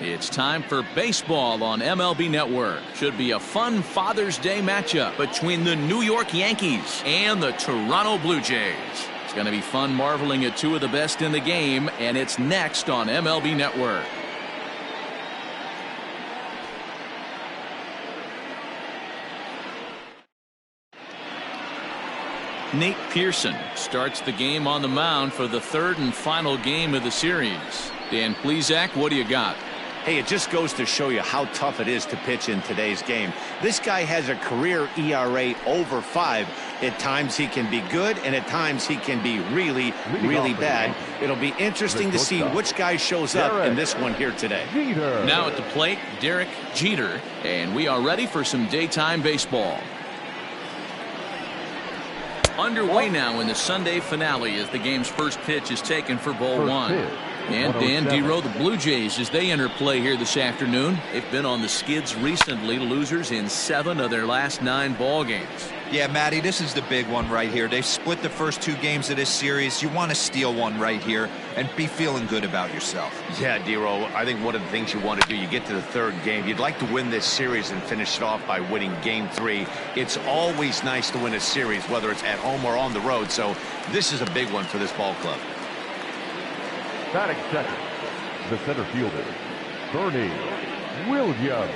It's time for baseball on MLB Network. Should be a fun Father's Day matchup between the New York Yankees and the Toronto Blue Jays. It's going to be fun marveling at two of the best in the game, and it's next on MLB Network. Nate Pearson starts the game on the mound for the third and final game of the series. Dan Plesac, what do you got? Hey, it just goes to show you how tough it is to pitch in today's game. This guy has a career ERA over 5. At times he can be good, and at times he can be really bad. It'll be interesting to see which guy shows up in this one here today. Now at the plate, Derek Jeter, and we are ready for some daytime baseball. Underway now in the Sunday finale as the game's first pitch is taken for ball one. And Dan Dero, the Blue Jays, as they enter play here this afternoon, they've been on the skids recently, losers in 7 of their last 9 ball games. Yeah, Matty, this is the big one right here. They've split the first 2 games of this series. You want to steal one right here and be feeling good about yourself. Yeah, Dero, I think one of the things you want to do, you get to the 3rd game, you'd like to win this series and finish it off by winning game 3. It's always nice to win a series, whether it's at home or on the road, so this is a big one for this ball club. Batting second, the center fielder, Bernie Williams.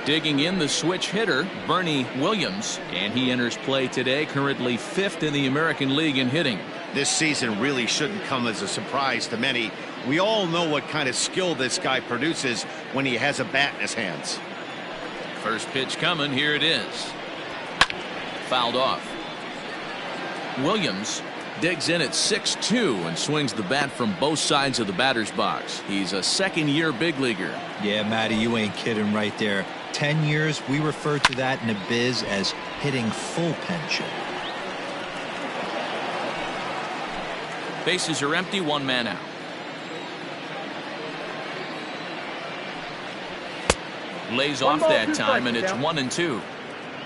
Digging in the switch hitter, Bernie Williams, and he enters play today, currently 5th in the American League in hitting. This season really shouldn't come as a surprise to many. We all know what kind of skill this guy produces when he has a bat in his hands. First pitch coming, here it is. Fouled off. Williams digs in at 6'2" and swings the bat from both sides of the batter's box. He's a 2nd-year big leaguer. Yeah, Matty, you ain't kidding right there. 10 years, we refer to that in the biz as hitting full pension. Bases are empty, 1 man out. Lays off that time, and it's 1-2.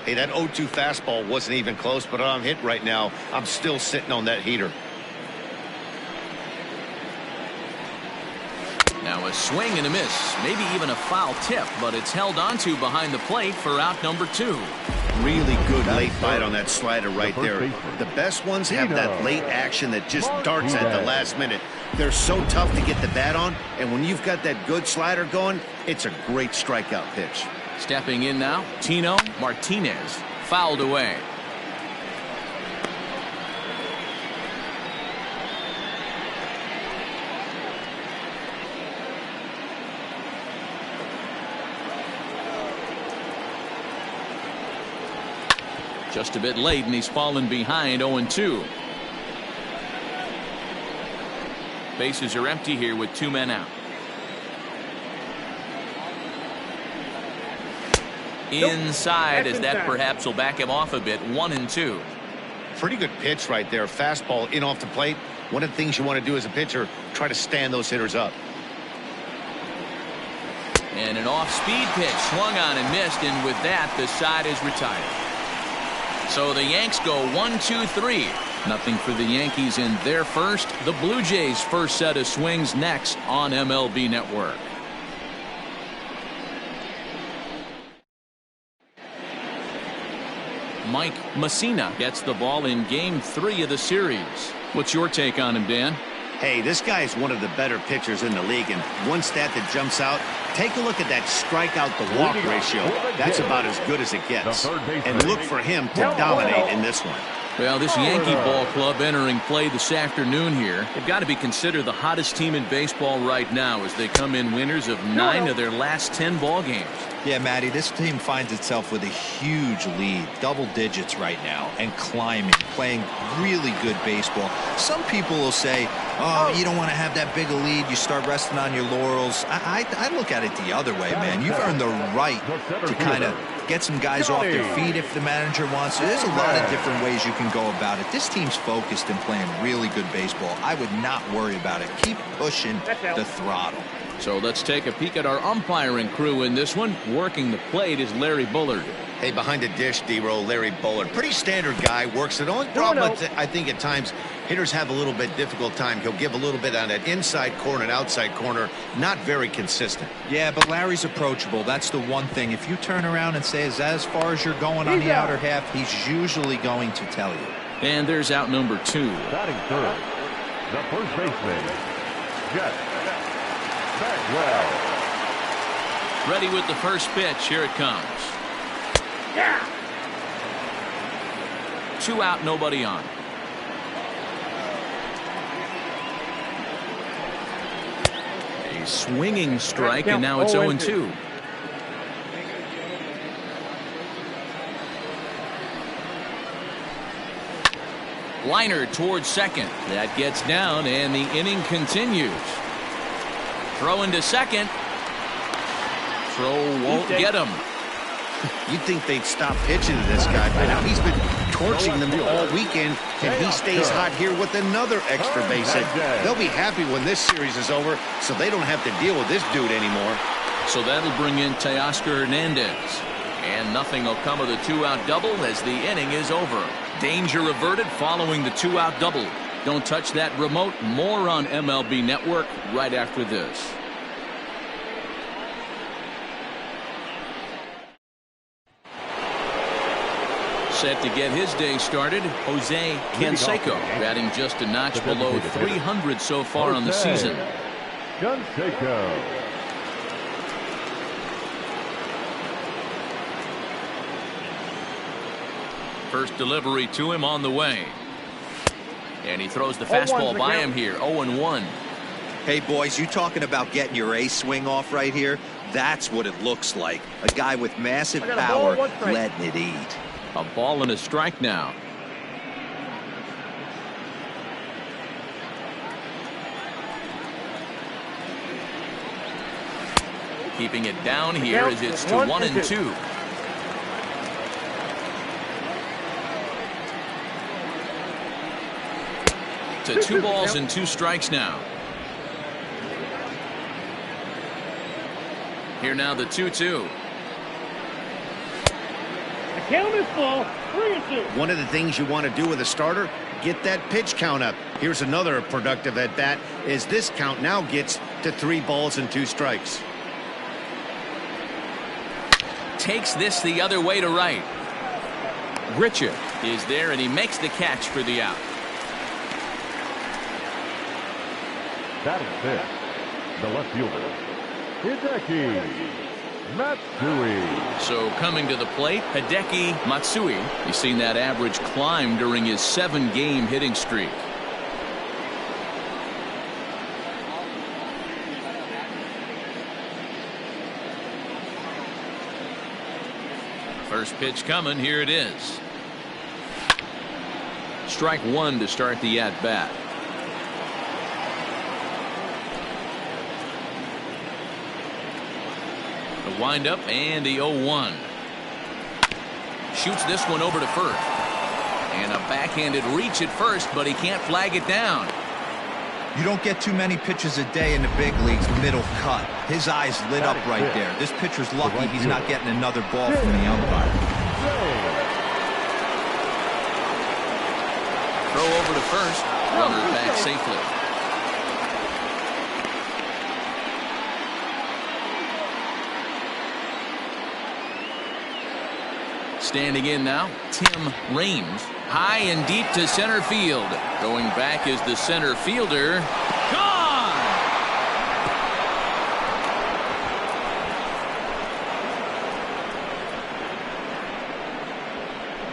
Hey, that 0-2 fastball wasn't even close, but I'm hit right now. I'm still sitting on that heater. Now a swing and a miss, maybe even a foul tip, but it's held onto behind the plate for out number 2. Really good late bite on that slider right there. The best ones have that late action that just darts at the last minute. They're so tough to get the bat on, and when you've got that good slider going, it's a great strikeout pitch. Stepping in now, Tino Martinez, fouled away. Just a bit late, and he's fallen behind 0-2. Bases are empty here with 2 men out. Inside, as that perhaps will back him off a bit. 1-2. Pretty good pitch right there. Fastball in off the plate. One of the things you want to do as a pitcher, try to stand those hitters up. And an off-speed pitch swung on and missed, and with that the side is retired. So the Yanks go 1-2-3. Nothing for the Yankees in their first. The Blue Jays' first set of swings next on MLB Network. Mike Messina gets the ball in game 3 of the series. What's your take on him, Dan? Hey, this guy is one of the better pitchers in the league, and one stat that jumps out, take a look at that strikeout to walk ratio. That's about as good as it gets. And look for him to dominate in this one. Well, this Yankee ball club entering play this afternoon here, they've got to be considered the hottest team in baseball right now as they come in winners of 9 of their last 10 ball games. Yeah, Matty, this team finds itself with a huge lead, double digits right now, and climbing, playing really good baseball. Some people will say, oh, you don't want to have that big a lead, you start resting on your laurels. I look at it the other way, man. You've earned the right to kind of get some guys off their feet if the manager wants to. There's a lot of different ways you can go about it. This team's focused and playing really good baseball. I would not worry about it. Keep pushing the throttle. So let's take a peek at our umpiring crew in this one. Working the plate is Larry Bullard. Hey, behind the dish, D-Roll, Larry Bullard. Pretty standard guy, works it. The only problem, I think at times, hitters have a little bit difficult time. He'll give a little bit on that inside corner and outside corner. Not very consistent. Yeah, but Larry's approachable. That's the one thing. If you turn around and say, is that as far as you're going on the outer half, he's usually going to tell you. And there's out number 2. Batting third, the first baseman, Jeff Bagwell. Ready with the first pitch. Here it comes. 2 out, nobody on. A swinging strike, and now it's 0-2. Liner towards second. That gets down, and the inning continues. Throw into second. Throw won't get him. You'd think they'd stop pitching to this guy by now. He's been torching them all weekend, and he stays hot here with another extra base hit. They'll be happy when this series is over, so they don't have to deal with this dude anymore. So that'll bring in Teoscar Hernandez. And nothing will come of the 2-out double as the inning is over. Danger averted following the 2-out double. Don't touch that remote. More on MLB Network right after this. Set to get his day started, Jose Canseco, batting just a notch below 300 so far on the season. Canseco. First delivery to him on the way. And he throws the fastball by him here, 0-1. Hey, boys, you talking about getting your ace swing off right here? That's what it looks like. A guy with massive power letting it eat. A ball and a strike now. Keeping it down here as it's to 1-2. To 2 balls and 2 strikes now. Here now the 2-2. Count is full. 3-2. One of the things you want to do with a starter, get that pitch count up. Here's another productive at bat, as this count now gets to 3 balls and 2 strikes. Takes this the other way to right. Grichuk is there, and he makes the catch for the out. Batting fifth, the left fielder, Hideki Matsui. So coming to the plate, Hideki Matsui. You've seen that average climb during his 7-game hitting streak. First pitch coming. Here it is. Strike 1 to start the at-bat. The windup and the 0-1. Shoots this one over to first. And a backhanded reach at first, but he can't flag it down. You don't get too many pitches a day in the big leagues, middle cut. His eyes lit up right there. This pitcher's lucky he's not getting another ball from the umpire. Throw over to first. Runner back safely. Standing in now, Tim Raines. High and deep to center field. Going back is the center fielder. Gone!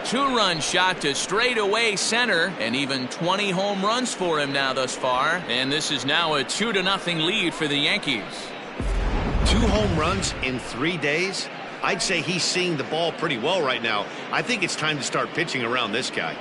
2-run shot to straightaway center, and even 20 home runs for him now thus far. And this is now a 2-0 lead for the Yankees. 2 home runs in 3 days? I'd say he's seeing the ball pretty well right now. I think it's time to start pitching around this guy.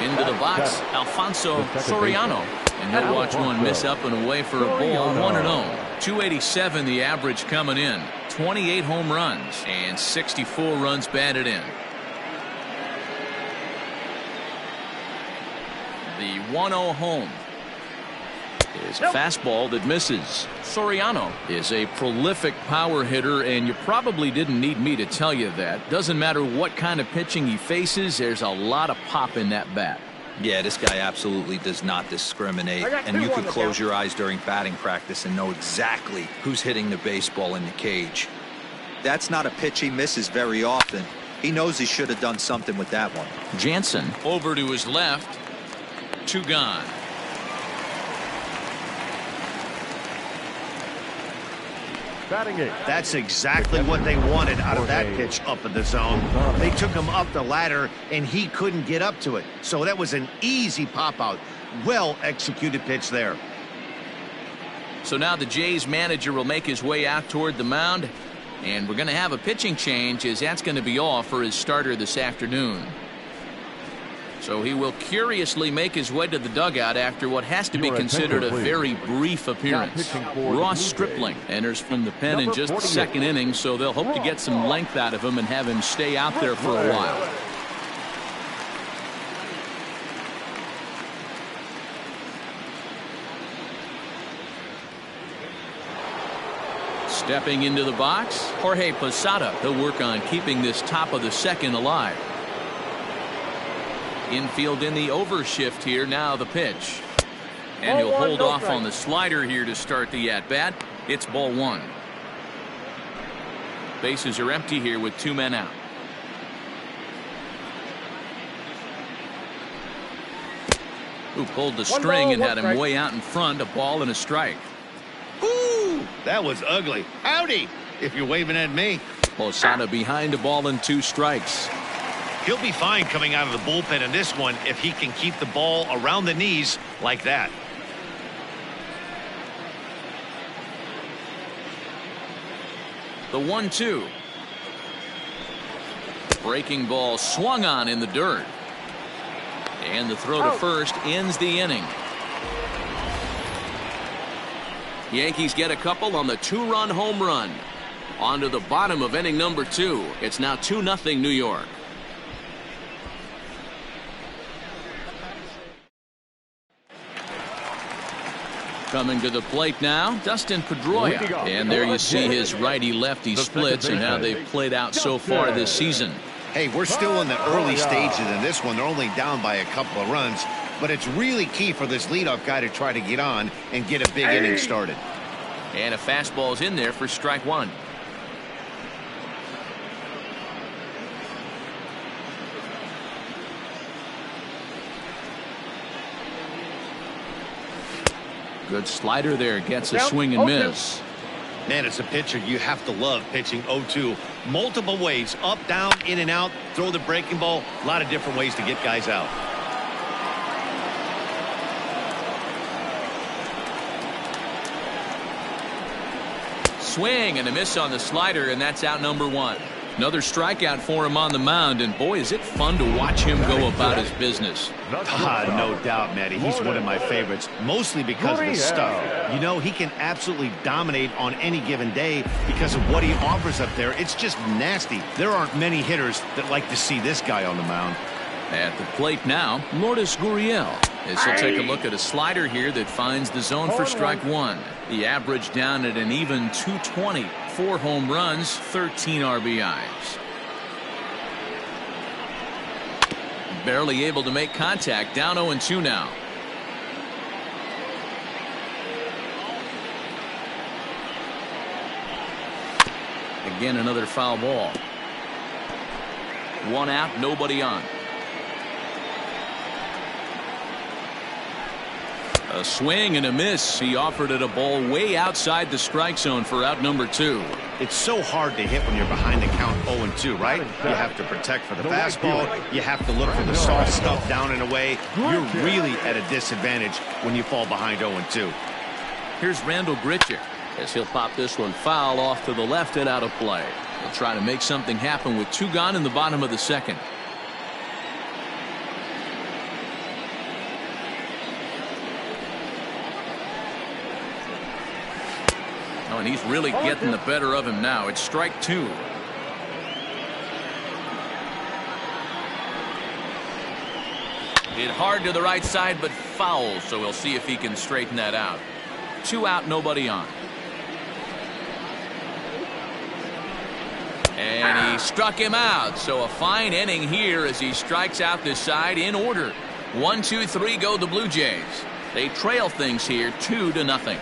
Into the box, Alfonso Soriano. And he'll watch one miss up and away for a ball. 1-0. 287 the average coming in. 28 home runs and 64 runs batted in. The 1-0 home is a fastball that misses. Soriano is a prolific power hitter, and you probably didn't need me to tell you that. Doesn't matter what kind of pitching he faces, there's a lot of pop in that bat. Yeah, this guy absolutely does not discriminate, and you could close your eyes during batting practice and know exactly who's hitting the baseball in the cage. That's not a pitch he misses very often. He knows he should have done something with that one. Jansen over to his left. 2 gone. Batting 8. That's exactly what they wanted out of that pitch up in the zone. They took him up the ladder, and he couldn't get up to it. So that was an easy pop-out. Well-executed pitch there. So now the Jays manager will make his way out toward the mound, and we're going to have a pitching change, as that's going to be all for his starter this afternoon. So he will curiously make his way to the dugout after what has to be considered a very brief appearance. Ross Stripling enters from the pen in just the 2nd inning, so they'll hope to get some length out of him and have him stay out there for a while. Stepping into the box, Jorge Posada. He'll work on keeping this top of the 2nd alive. Infield in the overshift here. Now the pitch. And he'll hold off on the slider here to start the at-bat. It's ball 1. Bases are empty here with 2 men out. Who pulled the string and had him way out in front. A ball and a strike. Ooh, that was ugly. Howdy, if you're waving at me. Posada behind a ball and 2 strikes. He'll be fine coming out of the bullpen in this one if he can keep the ball around the knees like that. The 1-2. Breaking ball swung on in the dirt. And the throw to first ends the inning. Yankees get a couple on the 2-run home run. On to the bottom of inning number 2. It's now 2-0 New York. Coming to the plate now, Dustin Pedroia. And there you see his righty-lefty splits and how they've played out so far this season. Hey, we're still in the early stages in this one. They're only down by a couple of runs, but it's really key for this leadoff guy to try to get on and get a big inning started. And a fastball's in there for strike 1. Good slider there, gets a swing and miss. Man, as a pitcher, you have to love pitching 0-2. Multiple ways, up, down, in and out, throw the breaking ball. A lot of different ways to get guys out. Swing and a miss on the slider, and that's out number 1. Another strikeout for him on the mound, and boy, is it fun to watch him go about his business. No doubt, Matty. He's one of my favorites, mostly because of his stuff. You know, he can absolutely dominate on any given day because of what he offers up there. It's just nasty. There aren't many hitters that like to see this guy on the mound. At the plate now, Lourdes Gurriel, as he'll take a look at a slider here that finds the zone for strike 1. The average down at an even 220. 4 home runs, 13 RBIs. Barely able to make contact, down 0-2 now. Again, another foul ball. 1 out, nobody on. A swing and a miss. He offered it a ball way outside the strike zone for out number 2. It's so hard to hit when you're behind the count 0-2, right? You have to protect for the fastball. You have to look for the soft stuff down and away. You're really at a disadvantage when you fall behind 0-2. Here's Randall Grichuk as he'll pop this one foul off to the left and out of play. He'll try to make something happen with 2 gone in the bottom of the 2nd. Oh, and he's really getting the better of him now. It's strike 2. Hit hard to the right side, but foul, so we'll see if he can straighten that out. 2 out, nobody on. And he struck him out, so a fine inning here as he strikes out this side in order. 1, 2, 3 go the Blue Jays. They trail things here 2-0.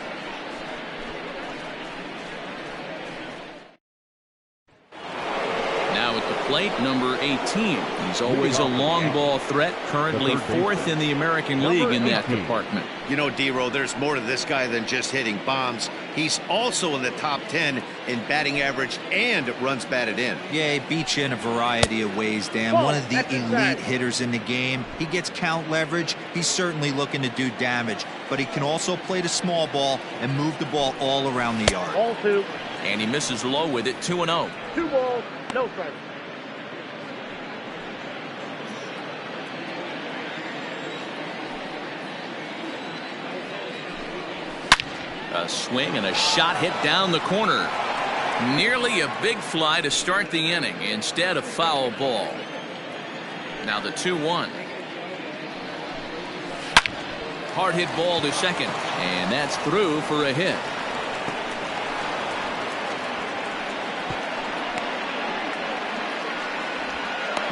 Now at the plate, number 18. He's always a long ball threat, currently 4th in the American League in that department. You know, D-Row, there's more to this guy than just hitting bombs. He's also in the top 10 in batting average and runs batted in. Yeah, he beats you in a variety of ways, Dan. One of the elite hitters in the game. He gets count leverage. He's certainly looking to do damage, but he can also play the small ball and move the ball all around the yard. Ball 2. And he misses low with it, 2-0. 2 balls, no strikes. A swing and a shot hit down the corner. Nearly a big fly to start the inning instead of foul ball. Now the 2-1. Hard hit ball to second, and that's through for a hit.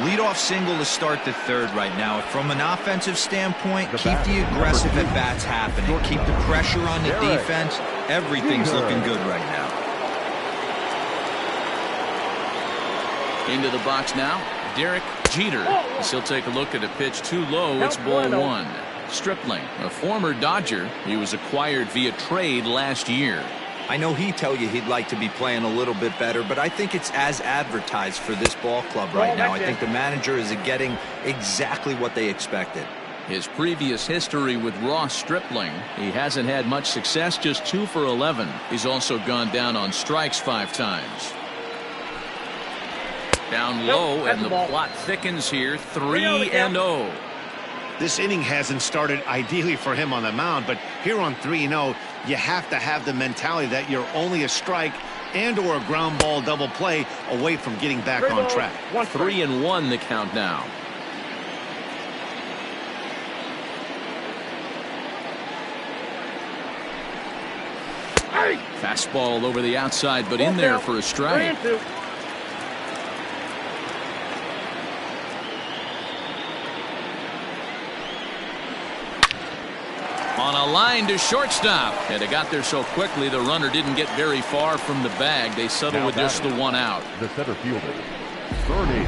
Leadoff single to start the third right now. From an offensive standpoint, keep the aggressive at-bats happening. Keep the pressure on the defense. Everything's looking good right now. Into the box now, Derek Jeter. As he'll take a look at a pitch too low. It's ball 1. Stripling, a former Dodger. He was acquired via trade last year. I know he'd tell you he'd like to be playing a little bit better, but I think it's as advertised for this ball club right now. I think the manager is getting exactly what they expected. His previous history with Ross Stripling, he hasn't had much success, just 2 for 11. He's also gone down on strikes 5 times. Down low, and the plot thickens here, 3-0. This inning hasn't started ideally for him on the mound, but here on 3-0, you have to have the mentality that you're only a strike and or a ground ball double play away from getting back on track. 3-1 the count now. Fastball over the outside, but in there for a strike. On a line to shortstop, and it got there so quickly the runner didn't get very far from the bag. They settled with just the 1 out. The center fielder, Bernie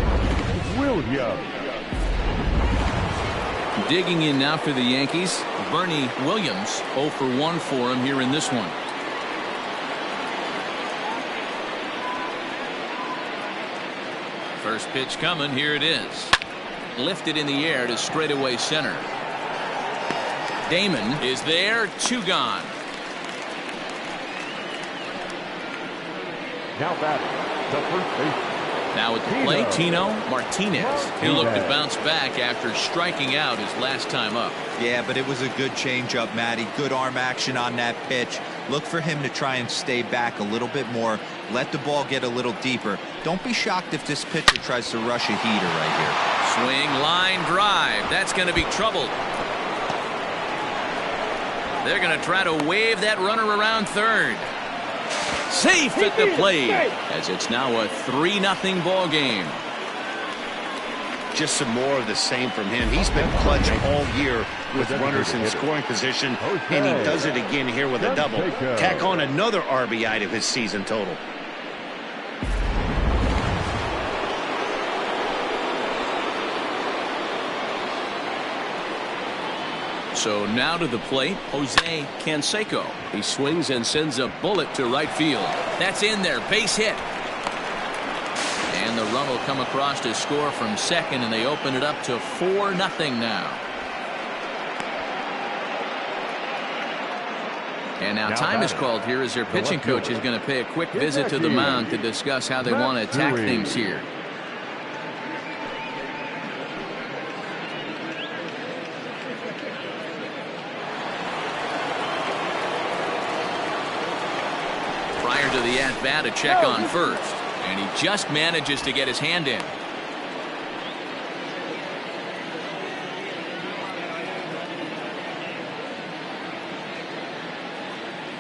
Williams. Digging in now for the Yankees, Bernie Williams. 0 for 1 for him here in this one. First pitch coming, here it is. Lifted in the air to straightaway center. Damon is there, 2 gone. Now batting, the first baseman. Now at the plate, Tino Martinez. He'll look to bounce back after striking out his last time up. Yeah, but it was a good changeup, Matty. Good arm action on that pitch. Look for him to try and stay back a little bit more. Let the ball get a little deeper. Don't be shocked if this pitcher tries to rush a heater right here. Swing, line, drive. That's going to be trouble. They're going to try to wave that runner around third. Safe at the plate, as it's now a 3-0 ball game. Just some more of the same from him. He's been clutch all year with runners in scoring position, and he does it again here with a double. Tack on another RBI to his season total. So now to the plate, Jose Canseco. He swings and sends a bullet to right field. That's in there, base hit. And the run will come across to score from second, and they open it up to 4-0 now. And now time is called here as their pitching coach is going to pay a quick visit to the mound to discuss how they want to attack things here. Prior to the at-bat, a check on first, and he just manages to get his hand in.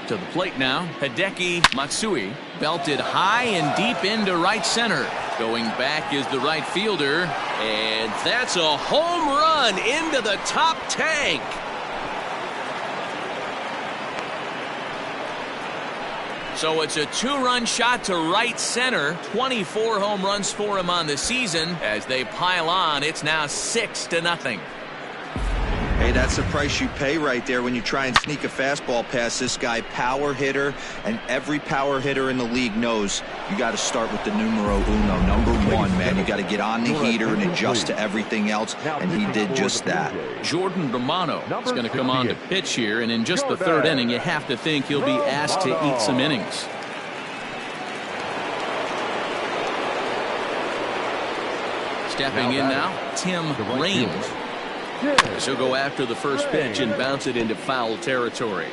To the plate now, Hideki Matsui belted high and deep into right center. Going back is the right fielder, and that's a home run into the top tank. So it's a 2-run shot to right center. 24 home runs for him on the season. As they pile on, it's now 6-0. Hey, that's the price you pay right there when you try and sneak a fastball past this guy. Power hitter, and every power hitter in the league knows you got to start with the numero uno, number one, man. You got to get on the heater and adjust to everything else, and he did just that. Jordan Romano is going to come on to pitch here, and in just the third inning, you have to think he'll be asked to eat some innings. Stepping in now, Tim Raines. He'll go after the first pitch and bounce it into foul territory.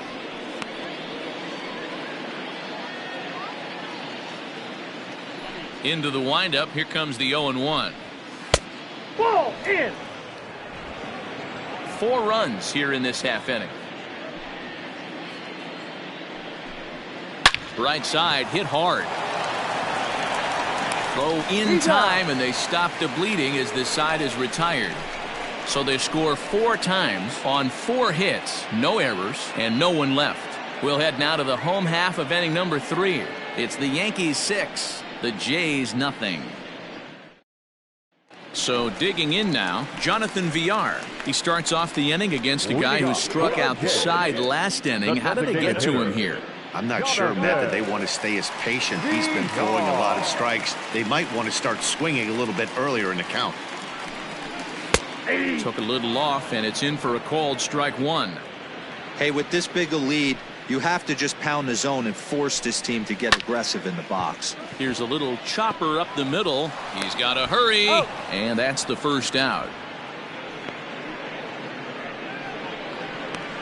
Into the windup. Here comes the 0-1. Ball in. 4 runs here in this half inning. Right side hit hard. Throw in time, and they stop the bleeding as this side is retired. So they score 4 times on 4 hits, no errors, and no one left. We'll head now to the home half of inning number 3. It's the Yankees 6, the Jays nothing. So digging in now, Jonathan Villar. He starts off the inning against a guy who struck outside last inning. How did they get to him here? I'm not sure, Matt, that they want to stay as patient. He's been throwing a lot of strikes. They might want to start swinging a little bit earlier in the count. Took a little off, and it's in for a called strike 1. Hey, with this big a lead, you have to just pound the zone and force this team to get aggressive in the box. Here's a little chopper up the middle. He's got to hurry, and that's the first out.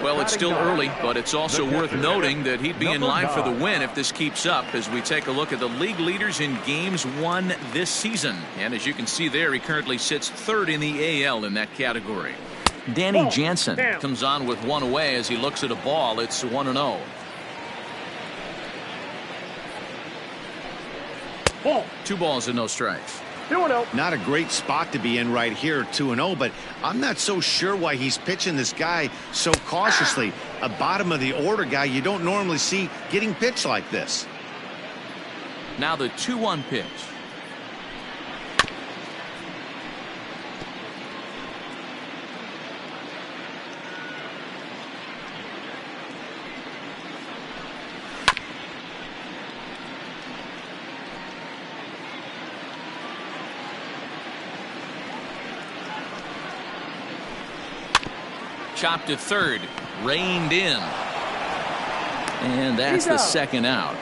Well, it's still early, but it's also worth noting that he'd be in line for the win if this keeps up as we take a look at the league leaders in games won this season. And as you can see there, he currently sits 3rd in the AL in that category. Danny Jansen comes on with 1 away as he looks at a ball. It's 1-0. Ball. 2 balls and no strikes. 2-0. Not a great spot to be in right here, 2-0, but I'm not so sure why he's pitching this guy so cautiously. A bottom of the order guy you don't normally see getting pitched like this. Now the 2-1 pitch. Chopped to 3rd, reined in, and that's the 2nd out.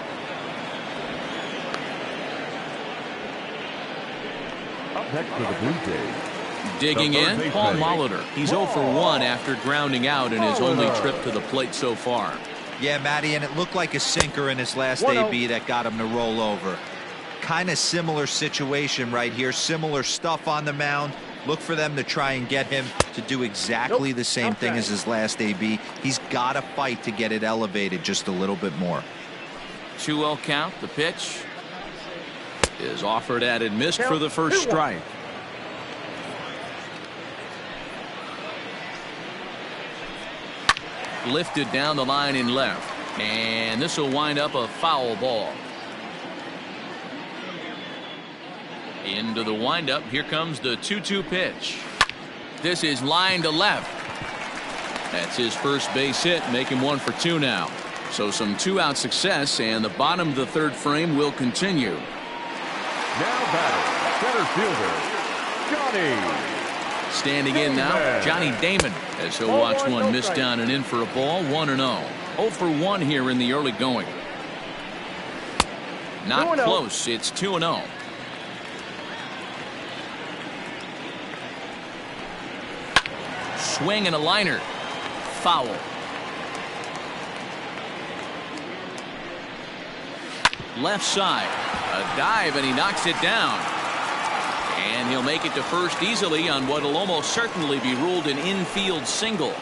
Up next for the Blue Jays. Digging in, Paul Molitor. He's 0 for 1 after grounding out in his only trip to the plate so far. Yeah, Matty, and it looked like a sinker in his last AB that got him to roll over. Kind of similar situation right here, similar stuff on the mound. Look for them to try and get him to do exactly the same thing as his last AB. He's got to fight to get it elevated just a little bit more. 2-0 count. The pitch is offered at and missed for the first strike. Lifted down the line in left, and this will wind up a foul ball. Into the windup. Here comes the 2-2 pitch. This is line to left. That's his first base hit, make him 1 for 2 now. So some 2-out success, and the bottom of the 3rd frame will continue. Now batting, center fielder, Johnny. Standing in now, Johnny Damon, as he'll watch one miss down and in for a ball. 1-0. 0 for 1 here in the early going. Not close. It's 2-0. Swing and a liner. Foul. Left side. A dive, and he knocks it down. And he'll make it to first easily on what will almost certainly be ruled an infield single.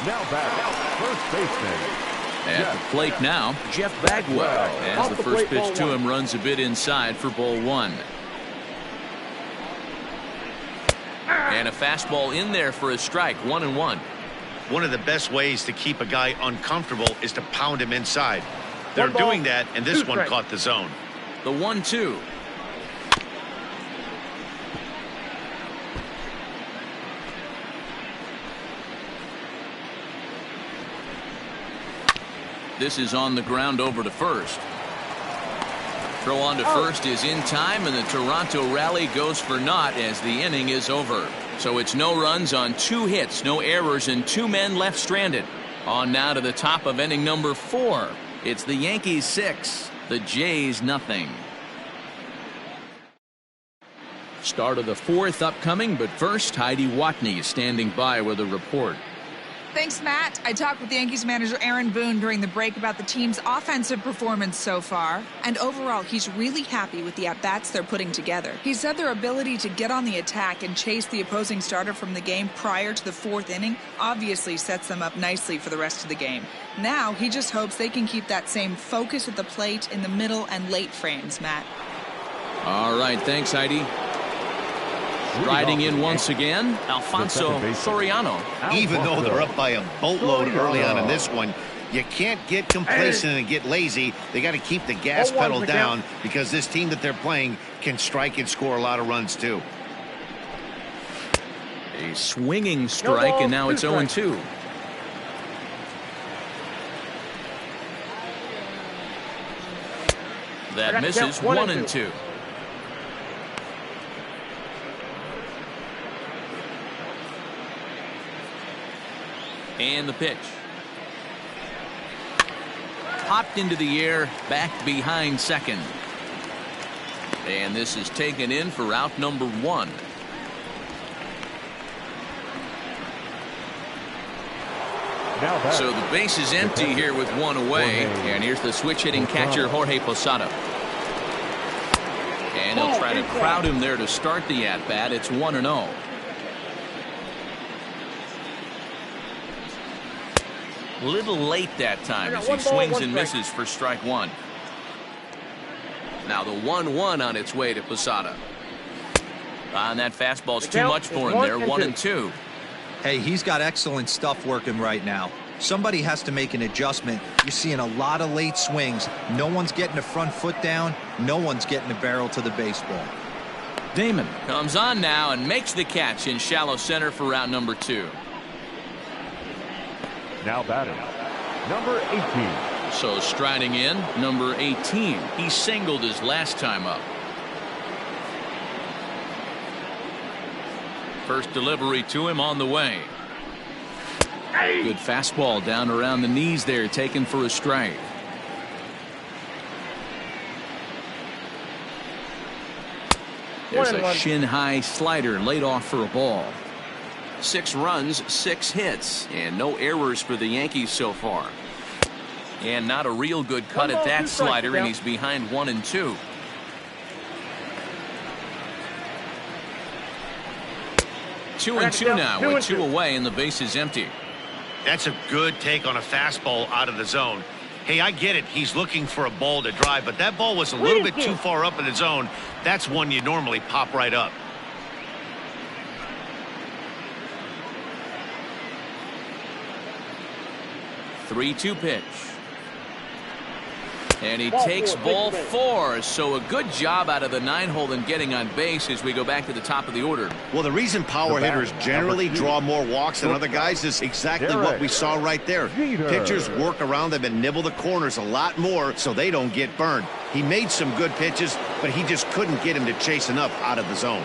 Now back, first baseman, At the plate now, Jeff Bagwell, as the first pitch to him runs a bit inside for ball one. And a fastball in there for a strike, 1-1. One of the best ways to keep a guy uncomfortable is to pound him inside. They're doing that, and this one caught the zone. The 1-2. This is on the ground over to first. Throw on to first is in time, and the Toronto rally goes for naught as the inning is over. So it's no runs on 2 hits, no errors, and 2 men left stranded. On now to the top of inning number 4. It's the Yankees 6, the Jays nothing. Start of the 4th upcoming, but first Heidi Watney is standing by with a report. Thanks, Matt. I talked with Yankees manager Aaron Boone during the break about the team's offensive performance so far. And overall, he's really happy with the at-bats they're putting together. He said their ability to get on the attack and chase the opposing starter from the game prior to the 4th inning obviously sets them up nicely for the rest of the game. Now, he just hopes they can keep that same focus at the plate in the middle and late frames, Matt. All right, thanks, Heidi. Riding in once again, Alfonso Soriano. Even though they're up by a boatload early on in this one, you can't get complacent and get lazy. They got to keep the gas pedal down because this team that they're playing can strike and score a lot of runs too. A swinging strike, and now it's 0-2. That misses, 1-2. And the pitch. Popped into the air, back behind second. And this is taken in for out number 1. So the base is empty here with 1 away. And here's the switch hitting catcher Jorge Posada. And he'll try to crowd him there to start the at bat. It's 1-0. Little late that time as he swings and misses for strike 1. Now the 1-1 on its way to Posada. And that fastball's too much for him there. 1-2. Hey, he's got excellent stuff working right now. Somebody has to make an adjustment. You're seeing a lot of late swings. No one's getting the front foot down. No one's getting the barrel to the baseball. Damon comes on now and makes the catch in shallow center for round number 2. Now batting, number 18. So striding in, number 18. He singled his last time up. First delivery to him on the way. Good fastball down around the knees there, taken for a strike. There's a shin-high slider laid off for a ball. 6 runs, 6 hits, and no errors for the Yankees so far. And not a real good cut at that slider, and he's behind 1-2. Two and two now with 2 away, and the base is empty. That's a good take on a fastball out of the zone. Hey, I get it. He's looking for a ball to drive, but that ball was a little bit too far up in the zone. That's one you normally pop right up. 3-2 pitch. And he takes ball 4. So a good job out of the 9-hole in getting on base as we go back to the top of the order. Well, the reason power hitters generally draw more walks than other guys is exactly what we saw right there. Pitchers work around them and nibble the corners a lot more so they don't get burned. He made some good pitches, but he just couldn't get him to chase enough out of the zone.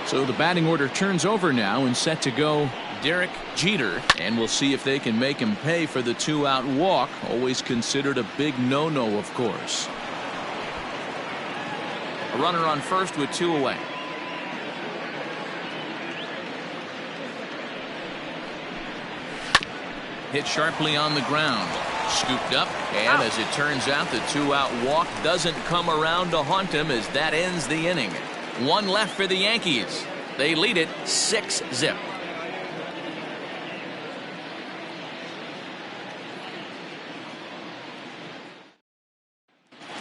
So the batting order turns over now and set to go Derek Jeter, and we'll see if they can make him pay for the 2-out walk. Always considered a big no-no, of course. A runner on first with 2 away. Hit sharply on the ground. Scooped up, and as it turns out, the 2-out walk doesn't come around to haunt him as that ends the inning. 1 left for the Yankees. They lead it 6-0.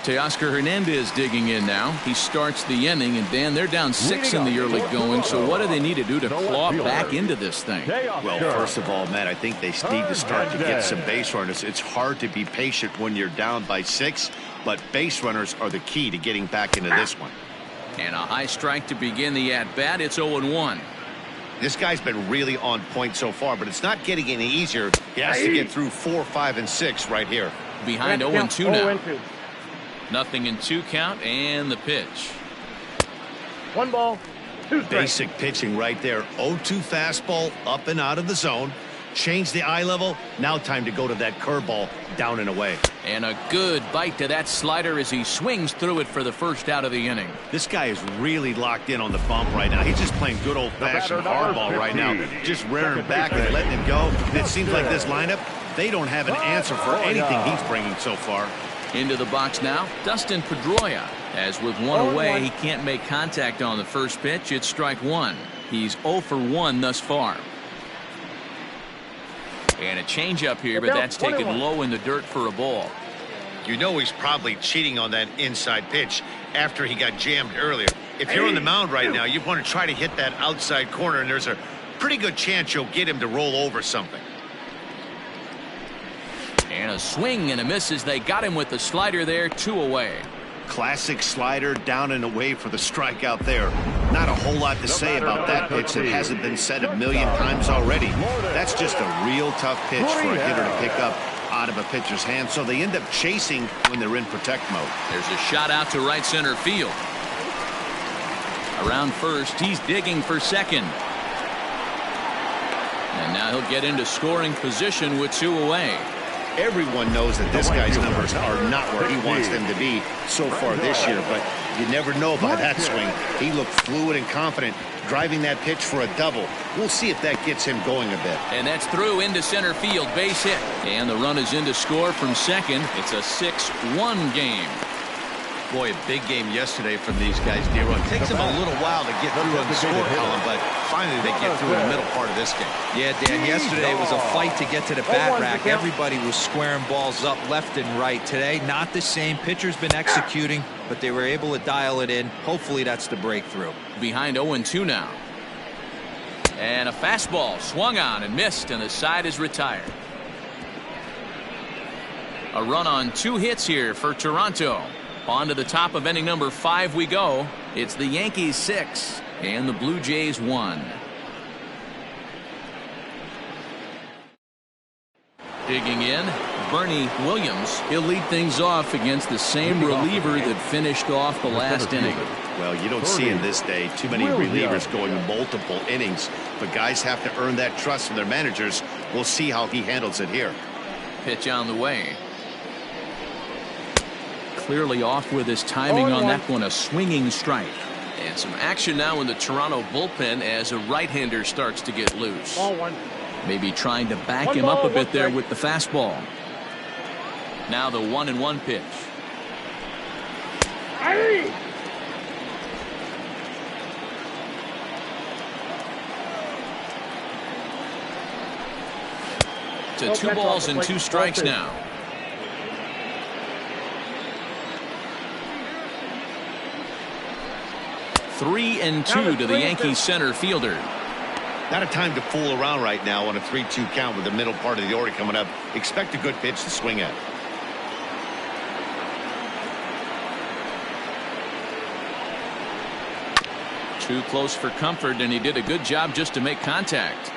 Teoscar Hernandez digging in now. He starts the inning, and Dan, they're down 6 in the early going. So what do they need to do to claw back into this thing? Well, first of all, Matt, I think they need to start to get some base runners. It's hard to be patient when you're down by 6, but base runners are the key to getting back into this one. And a high strike to begin the at-bat. It's 0-1. This guy's been really on point so far, but it's not getting any easier. He has to get through 4, 5, and 6 right here. Behind 0-2 now. 0 and 2 count, and the pitch. 1 ball, 2 strikes. Basic pitching right there. 0-2 fastball up and out of the zone. Change the eye level. Now time to go to that curveball down and away. And a good bite to that slider as he swings through it for the first out of the inning. This guy is really locked in on the bump right now. He's just playing good old-fashioned hardball right now. Just rearing back and letting it go. And it seems like this lineup, they don't have an answer for anything he's bringing so far. Into the box now, Dustin Pedroia. As with 1 away, he can't make contact on the first pitch. It's strike 1. He's 0 for 1 thus far. And a changeup here, but that's taken low in the dirt for a ball. You know he's probably cheating on that inside pitch after he got jammed earlier. If you're on the mound right now, you want to try to hit that outside corner, and there's a pretty good chance you'll get him to roll over something. And a swing and a miss as they got him with the slider there. 2 away. Classic slider down and away for the strikeout there. Not a whole lot to say about that pitch that hasn't been said a million times already. That's just a real tough pitch for a hitter to pick up out of a pitcher's hand, so they end up chasing when they're in protect mode. There's a shot out to right center field. Around first, he's digging for second. And now he'll get into scoring position with 2 away. Everyone knows that this guy's numbers are not where he wants them to be so far this year, but you never know by that swing. He looked fluid and confident, driving that pitch for a double. We'll see if that gets him going a bit. And that's through into center field, base hit. And the run is in to score from second. It's a 6-1 game. Boy, a big game yesterday from these guys, Nero. It takes them a little while to get through on the score column, but finally they get through in the middle part of this game. Yeah, Dan, yesterday was a fight to get to the bat rack. Everybody was squaring balls up left and right. Today, not the same. Pitcher's been executing, but they were able to dial it in. Hopefully that's the breakthrough. Behind 0-2 now. And a fastball swung on and missed, and the side is retired. A run on 2 hits here for Toronto. On to the top of inning number 5 we go. It's the Yankees 6 and the Blue Jays 1. Digging in, Bernie Williams. He'll lead things off against the same reliever that finished off the last inning. Well, you don't see in this day too many relievers going multiple innings, but guys have to earn that trust from their managers. We'll see how he handles it here. Pitch on the way. Clearly off with his timing on that one, a swinging strike. And some action now in the Toronto bullpen as a right-hander starts to get loose. Maybe trying to back him up a bit there with the fastball. Now the 1-1 pitch. To 2 balls and 2 strikes now. 3-2 to the Yankees center fielder. Not a time to fool around right now on a 3-2 count with the middle part of the order coming up. Expect a good pitch to swing at. Too close for comfort, and he did a good job just to make contact.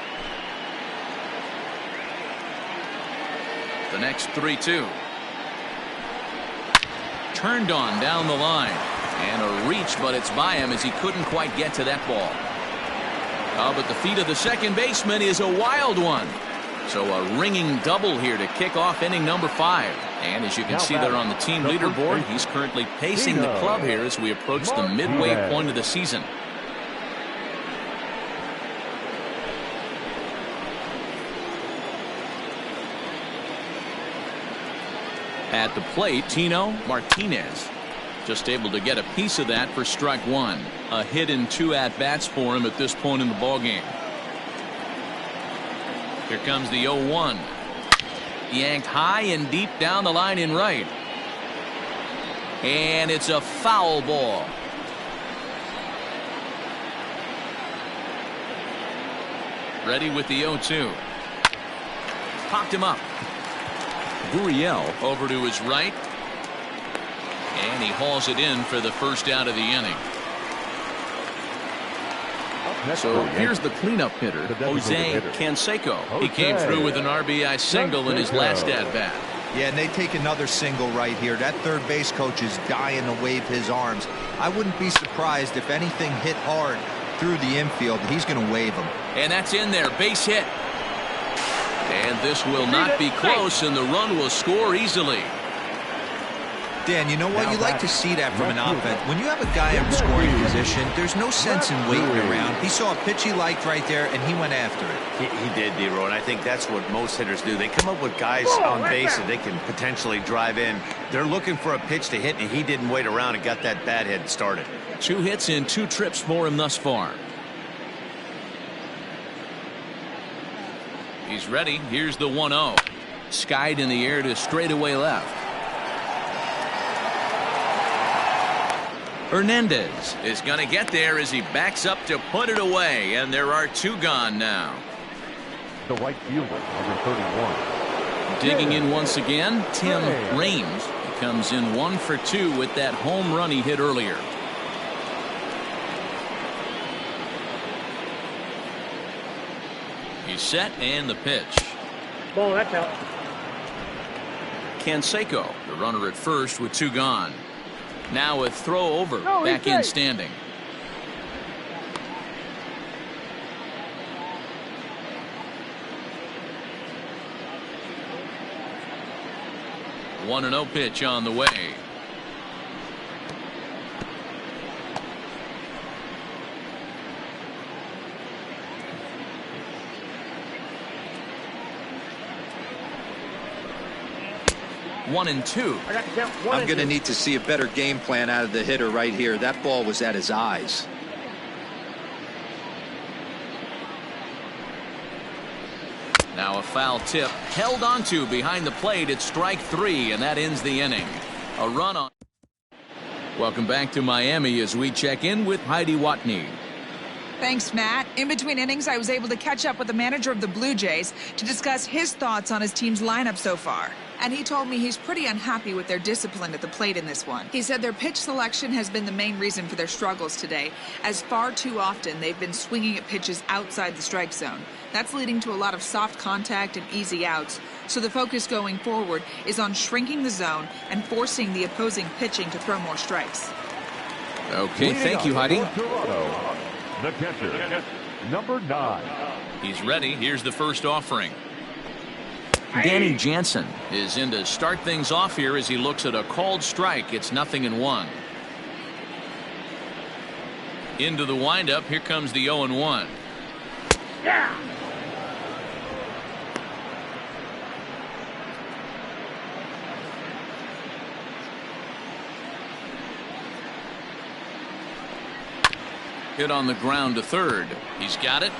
The next 3-2. Turned on down the line. And a reach, but it's by him as he couldn't quite get to that ball. Oh, but the feet of the second baseman is a wild one. So a ringing double here to kick off inning number 5. And as you can see there on the team leaderboard, he's currently pacing the club here as we approach the midway point of the season. At the plate, Tino Martinez. Just able to get a piece of that for strike 1. A hit in 2 at-bats for him at this point in the ballgame. Here comes the 0-1. Yanked high and deep down the line in right. And it's a foul ball. Ready with the 0-2. Popped him up. Gurriel over to his right. And he hauls it in for the first out of the inning. So here's the cleanup hitter, Jose Canseco. He came through with an RBI single in his last at-bat. Yeah, and they take another single right here. That third base coach is dying to wave his arms. I wouldn't be surprised if anything hit hard through the infield. He's going to wave them. And that's in there. Base hit. And this will not be close, and the run will score easily. Dan, you know what? You like to see that from an offense. When you have a guy in scoring position, there's no sense in waiting around. He saw a pitch he liked right there, and he went after it. He did, D-Row, and I think that's what most hitters do. They come up with guys on base that they can potentially drive in. They're looking for a pitch to hit, and he didn't wait around and got that bat hit started. 2 hits in 2 trips for him thus far. He's ready. Here's the 1-0. Skied in the air to straightaway left. Hernandez is going to get there as he backs up to put it away, and there are 2 gone now. The right fielder, number 31. Digging in once again, Tim Raines. He comes in 1 for 2 with that home run he hit earlier. He's set, and the pitch. Ball, that's out. Canseco, the runner at first with 2 gone. Now a throw over, back in standing. One 1-0 pitch on the way. One and two. I'm going to need to see a better game plan out of the hitter right here. That ball was at his eyes. Now a foul tip held onto behind the plate at strike 3, and that ends the inning. A run on. Welcome back to Miami as we check in with Heidi Watney. Thanks, Matt. In between innings, I was able to catch up with the manager of the Blue Jays to discuss his thoughts on his team's lineup so far. And he told me he's pretty unhappy with their discipline at the plate in this one. He said their pitch selection has been the main reason for their struggles today, as far too often they've been swinging at pitches outside the strike zone. That's leading to a lot of soft contact and easy outs. So the focus going forward is on shrinking the zone and forcing the opposing pitching to throw more strikes. Okay, thank you, Heidi. The catcher, number 9. He's ready. Here's the first offering. Danny Jansen is in to start things off here as he looks at a called strike. It's 0-1. Into the windup. Here comes the 0-1. Yeah. Hit on the ground to third. He's got it.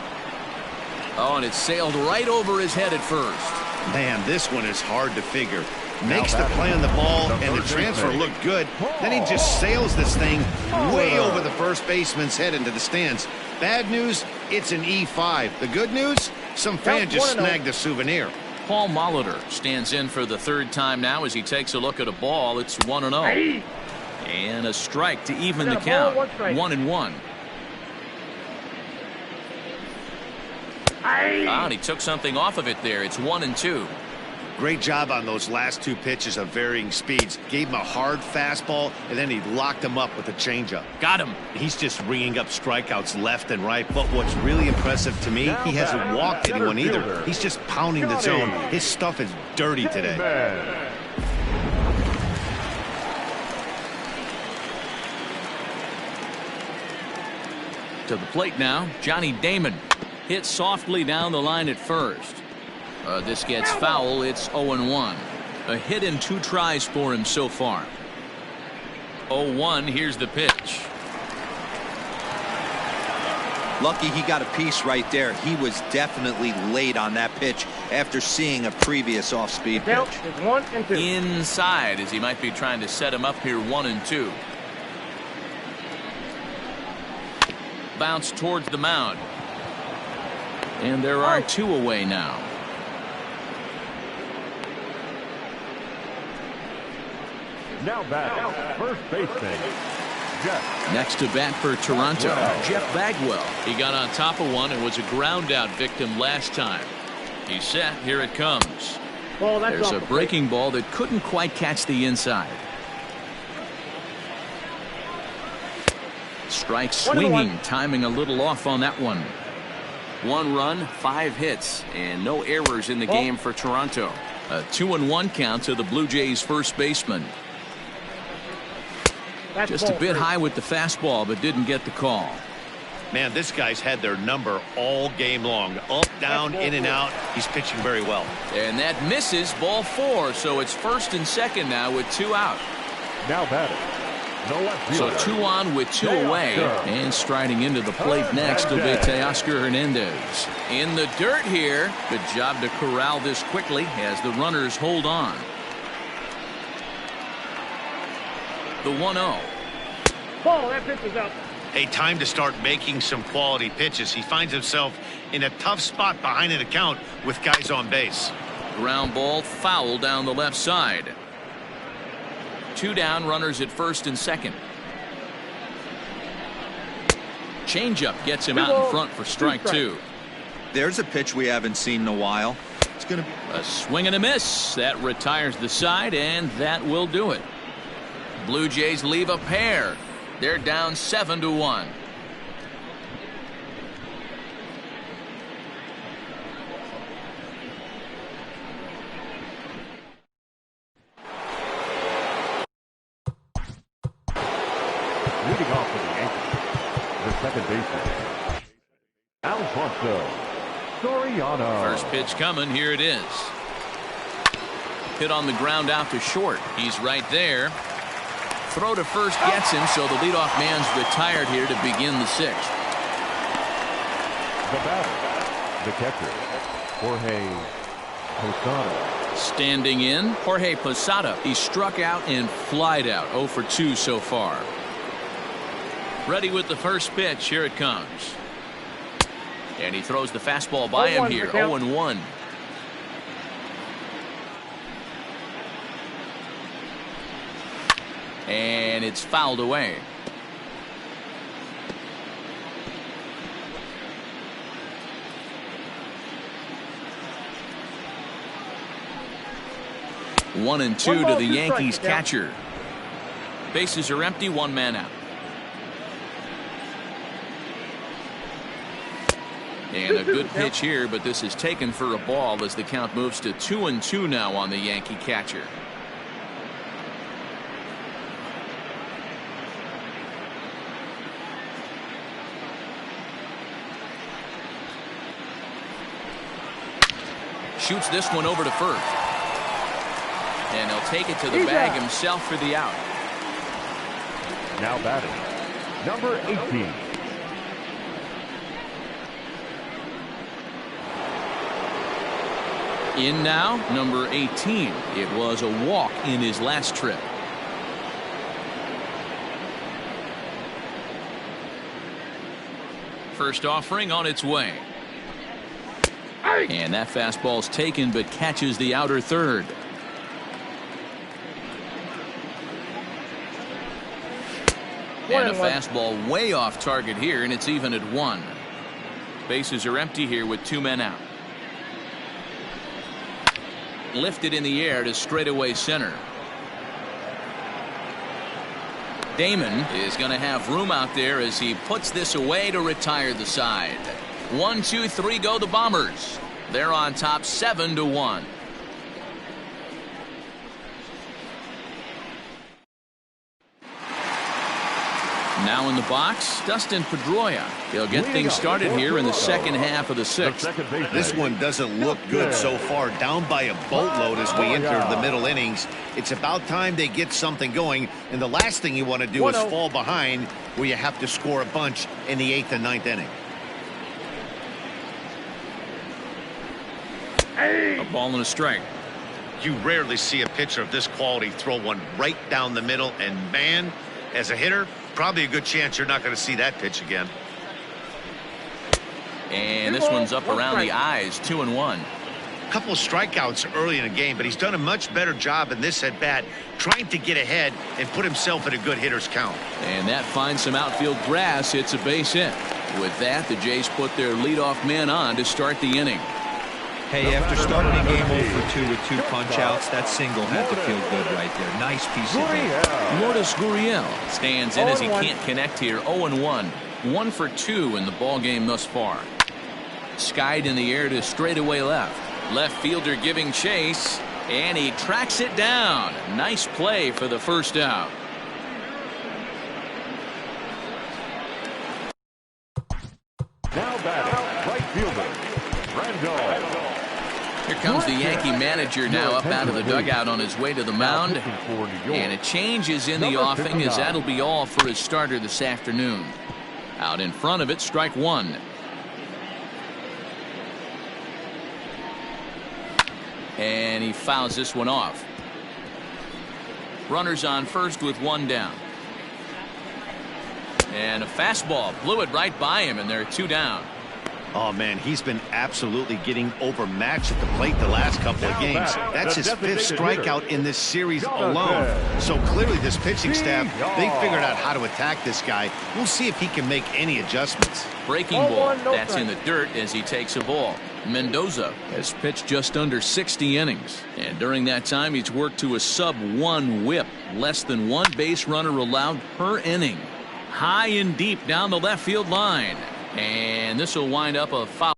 Oh, and it sailed right over his head at first. Man, this one is hard to figure. Makes the play on the ball, and the transfer looked good. Then he just sails this thing way over the first baseman's head into the stands. Bad news, it's an E5. The good news, some fan just snagged a souvenir. Paul Molitor stands in for the third time now as he takes a look at a ball. It's 1-0. And a strike to even the count. 1-1. And he took something off of it there. It's 1-2. Great job on those last 2 pitches of varying speeds. Gave him a hard fastball, and then he locked him up with a changeup. Got him. He's just ringing up strikeouts left and right. But what's really impressive to me, he hasn't walked anyone either. He's just pounding the zone. His stuff is dirty today. To the plate now, Johnny Damon. Hit softly down the line at first. This gets foul. It's 0-1. A hit in 2 tries for him so far. 0-1. Here's the pitch. Lucky he got a piece right there. He was definitely late on that pitch after seeing a previous off-speed pitch. It's 1 and 2. Inside, as he might be trying to set him up here, 1-2. Bounce towards the mound. And there are 2 away now. Now back, first baseman, Jeff. Next to bat for Toronto, Jeff Bagwell. He got on top of one and was a ground out victim last time. He's set. Here it comes. Ball, that's There's off a the breaking ball that couldn't quite catch the inside. Strike swinging, timing a little off on that one. 1 run, 5 hits, and no errors in the game for Toronto. A 2-1 count to the Blue Jays first baseman. That's Just a ball bit 3. high with the fastball, but didn't get the call. Man, this guy's had their number all game long. Up, down, in and out. He's pitching very well. And that misses, ball 4, so it's first and second now with 2 out. Now batting, the left So fielder. 2 on with 2 away. And striding into the plate next will be Teoscar Hernandez. In the dirt here. Good job to corral this quickly as the runners hold on. The 1-0. Ball, that pitch is up. Hey, time to start making some quality pitches. He finds himself in a tough spot behind an account with guys on base. Ground ball foul down the left side. 2 down, runners at first and second. Changeup gets him out in front for strike 2. There's a pitch we haven't seen in a while. It's going to A swing and a miss. That retires the side, and that will do it. Blue Jays leave a pair. They're down 7-1. Leading off for the Yankees, the second baseman, Alfonso Soriano. First pitch coming. Here it is. Hit on the ground out to short. He's right there. Throw to first gets him, so the leadoff man's retired here to begin the 6th. The batter, the catcher, Jorge Posada. Standing in, Jorge Posada. He struck out and flied out. 0 for 2 so far. Ready with the first pitch. Here it comes. And he throws the fastball by him here. 0-1. And it's fouled away. One and 2 to the Yankees catcher. Bases are empty, 1 man out. And a good pitch here, but this is taken for a ball as the count moves to 2-2 now on the Yankee catcher. Shoots this one over to first. And he'll take it to the bag himself for the out. Now batting, number 18. In now, number 18. It was a walk in his last trip. First offering on its way. And that fastball's taken but catches the outer third. And a fastball way off target here, and it's even at 1. Bases are empty here with 2 men out. Lifted in the air to straightaway center. Damon is going to have room out there as he puts this away to retire the side. 1, 2, 3 go the Bombers. They're on top 7-1. Now in the box, Dustin Pedroia. He'll get things started here in the second half of the 6th. This one doesn't look good so far. Down by a boatload as we enter the middle innings. It's about time they get something going. And the last thing you want to do is fall behind where you have to score a bunch in the 8th and 9th inning. A ball and a strike. You rarely see a pitcher of this quality throw one right down the middle, and man, as a hitter, probably a good chance you're not going to see that pitch again. And this one's up around the eyes, 2-1. A couple of strikeouts early in the game, but he's done a much better job in this at bat, trying to get ahead and put himself in a good hitter's count. And that finds some outfield grass. It's a base hit. With that, the Jays put their leadoff man on to start the inning. Hey, after starting a game 0 for 2 with 2 punch-outs, that single had to feel good right there. Nice piece of hit. Lourdes Gurriel stands in as he can't connect here. 0-1. 1 for 2 in the ball game thus far. Skied in the air to straightaway left. Left fielder giving chase, and he tracks it down. Nice play for the first out. Now batting, right fielder, Randall. Here comes the Yankee manager now up out of the dugout on his way to the mound. And a change is in the offing, as that'll be all for his starter this afternoon. Out in front of it, strike one. And he fouls this one off. Runners on first with 1 down. And a fastball blew it right by him, and there are 2 down. Oh, man, he's been absolutely getting overmatched at the plate the last couple of games. That's his 5th strikeout in this series alone. So clearly this pitching staff, they figured out how to attack this guy. We'll see if he can make any adjustments. Breaking ball. That's in the dirt as he takes a ball. Mendoza has pitched just under 60 innings. And during that time, he's worked to a sub-1 whip. Less than 1 base runner allowed per inning. High and deep down the left field line. And this will wind up a foul.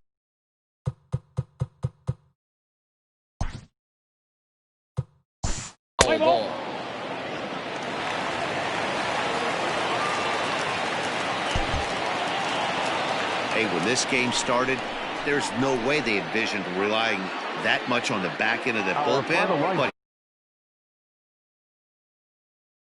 Ball. Hey, when this game started, there's no way they envisioned relying that much on the back end of the bullpen. But